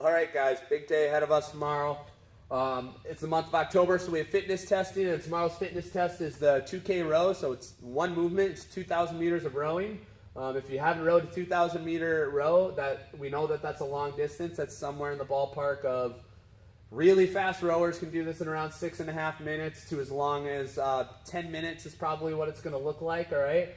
All right, guys, big day ahead of us tomorrow. It's the month of October, so we have fitness testing, and tomorrow's fitness test is the 2K row, so it's one movement. It's 2,000 meters of rowing. If you haven't rowed a 2,000 meter row, we know that that's a long distance. That's somewhere in the ballpark of really fast rowers can do this in around 6.5 minutes to as long as 10 minutes is probably what it's going to look like, all right?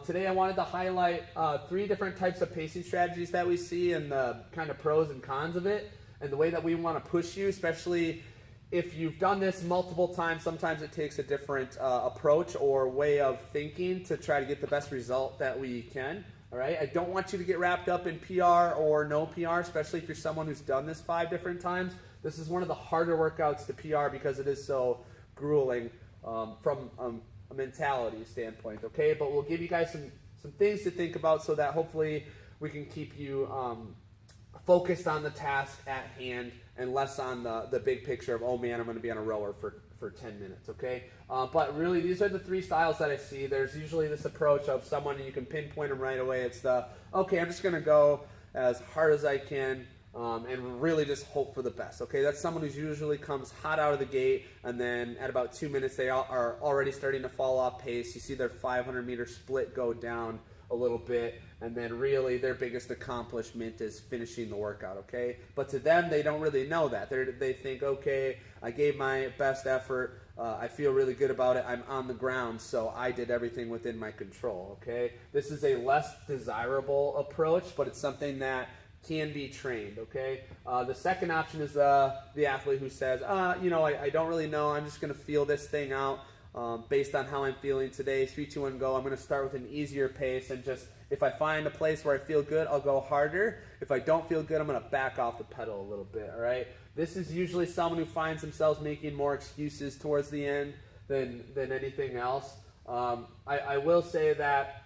Today I wanted to highlight 3 different types of pacing strategies that we see and the kind of pros and cons of it and the way that we want to push you, especially if you've done this multiple times. Sometimes it takes a different approach or way of thinking to try to get the best result that we can. All right, I don't want you to get wrapped up in PR or no PR, especially if you're someone who's done this 5 different times. This is one of the harder workouts to PR because it is so grueling from a mentality standpoint, okay? But we'll give you guys some things to think about so that hopefully we can keep you focused on the task at hand and less on the big picture of, oh man, I'm going to be on a rower for 10 minutes, okay? But really, these are the 3 styles that I see. There's usually this approach of someone, and you can pinpoint them right away. It's okay, I'm just going to go as hard as I can and really just hope for the best, okay? That's someone who usually comes hot out of the gate, and then at about 2 minutes, they are already starting to fall off pace. You see their 500-meter split go down a little bit, and then really their biggest accomplishment is finishing the workout, okay? But to them, they don't really know that. They think, okay, I gave my best effort. I feel really good about it. I'm on the ground, so I did everything within my control, okay? This is a less desirable approach, but it's something that can be trained, okay? The second option is the athlete who says, I don't really know. I'm just going to feel this thing out based on how I'm feeling today. 3, 2, 1, go. I'm going to start with an easier pace and just, if I find a place where I feel good, I'll go harder. If I don't feel good, I'm going to back off the pedal a little bit, all right? This is usually someone who finds themselves making more excuses towards the end than anything else. I will say that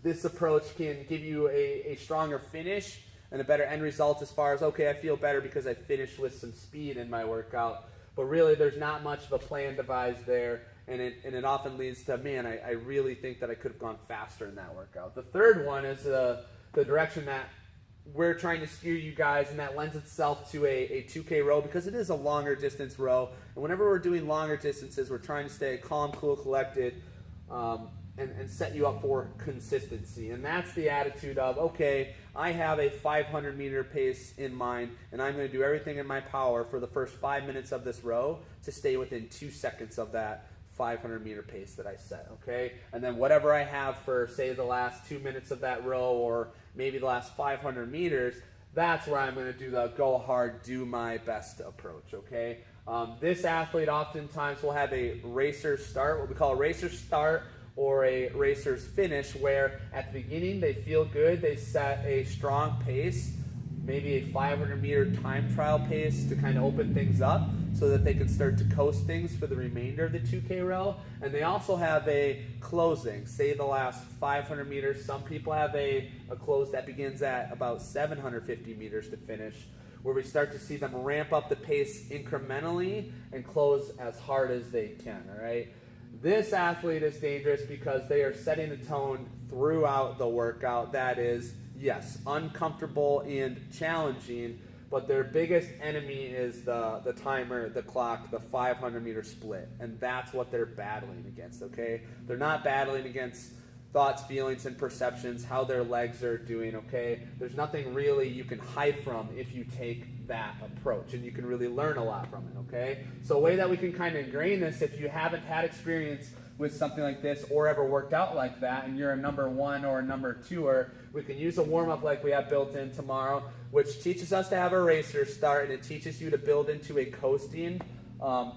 this approach can give you a stronger finish and a better end result as far as, okay, I feel better because I finished with some speed in my workout. But really, there's not much of a plan devised there, and it often leads to, man, I really think that I could have gone faster in that workout. The third one is the direction that we're trying to steer you guys, and that lends itself to a 2K row because it is a longer distance row. And whenever we're doing longer distances, we're trying to stay calm, cool, collected, and set you up for consistency. And that's the attitude of, okay, I have a 500-meter pace in mind, and I'm going to do everything in my power for the first 5 minutes of this row to stay within 2 seconds of that 500-meter pace that I set, okay? And then whatever I have for, say, the last 2 minutes of that row or maybe the last 500 meters, that's where I'm going to do the go hard, do my best approach, okay? This athlete oftentimes will have a racer start, what we call a racer start, or a racer's finish, where at the beginning they feel good, they set a strong pace, maybe a 500-meter time trial pace to kind of open things up so that they can start to coast things for the remainder of the 2K row. And they also have a closing, say the last 500 meters. Some people have a close that begins at about 750 meters to finish, where we start to see them ramp up the pace incrementally and close as hard as they can, all right? This athlete is dangerous because they are setting the tone throughout the workout. That is, yes, uncomfortable and challenging, but their biggest enemy is the timer, the clock, the 500-meter split, and that's what they're battling against, okay? They're not battling against thoughts, feelings, and perceptions, how their legs are doing, okay? There's nothing really you can hide from if you take that approach, and you can really learn a lot from it, okay? So a way that we can kind of ingrain this, if you haven't had experience with something like this or ever worked out like that, and you're a number 1 or a number 2er, we can use a warm-up like we have built in tomorrow, which teaches us to have a racer start, and it teaches you to build into a coasting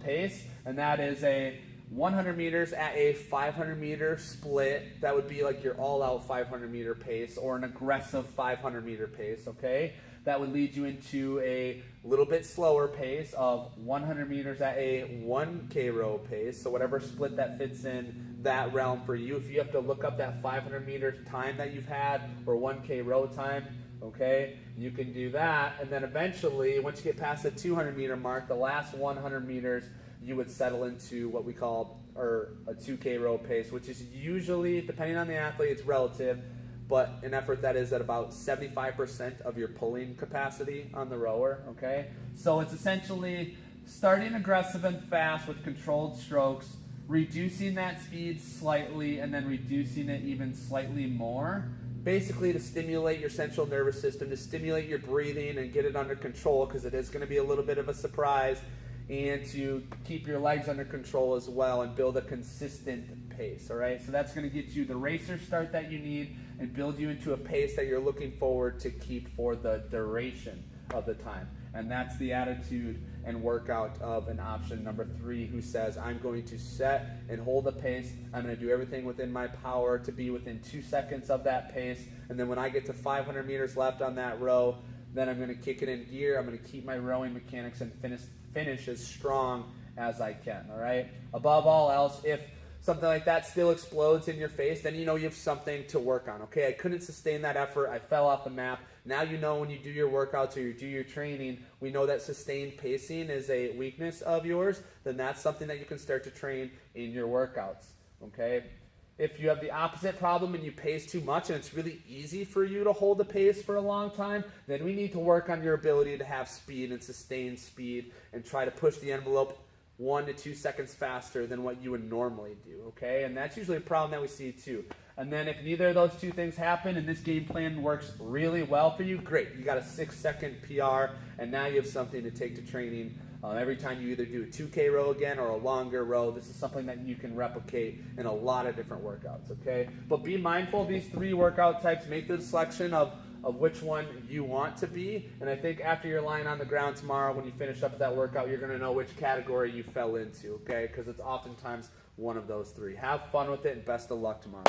pace, and that is a 100 meters at a 500-meter split. That would be like your all-out 500-meter pace or an aggressive 500-meter pace, okay? That would lead you into a little bit slower pace of 100 meters at a 1K row pace. So whatever split that fits in that realm for you. If you have to look up that 500-meter time that you've had or 1K row time, okay, you can do that. And then eventually, once you get past the 200-meter mark, the last 100 meters, you would settle into what we call a 2K row pace, which is usually, depending on the athlete, it's relative, but an effort that is at about 75% of your pulling capacity on the rower, okay? So it's essentially starting aggressive and fast with controlled strokes, reducing that speed slightly, and then reducing it even slightly more, basically to stimulate your central nervous system, to stimulate your breathing and get it under control, because it is going to be a little bit of a surprise, and to keep your legs under control as well and build a consistent pace, all right? So that's going to get you the racer start that you need and build you into a pace that you're looking forward to keep for the duration of the time. And that's the attitude and workout of an option number 3, who says, I'm going to set and hold a pace. I'm going to do everything within my power to be within 2 seconds of that pace. And then when I get to 500 meters left on that row, then I'm going to kick it in gear. I'm going to keep my rowing mechanics and finish as strong as I can, all right? Above all else, if something like that still explodes in your face, then you know you have something to work on, okay? I couldn't sustain that effort. I fell off the map. Now you know when you do your workouts or you do your training, we know that sustained pacing is a weakness of yours, then that's something that you can start to train in your workouts, okay? If you have the opposite problem and you pace too much and it's really easy for you to hold a pace for a long time, then we need to work on your ability to have speed and sustain speed and try to push the envelope 1 to 2 seconds faster than what you would normally do, okay? And that's usually a problem that we see too. And then if neither of those two things happen and this game plan works really well for you, great. You got a 6-second PR, and now you have something to take to training. Every time you either do a 2K row again or a longer row, this is something that you can replicate in a lot of different workouts, okay? But be mindful of these 3 workout types. Make the selection of which one you want to be. And I think after you're lying on the ground tomorrow, when you finish up that workout, you're going to know which category you fell into, okay? Because it's oftentimes one of those 3. Have fun with it, and best of luck tomorrow.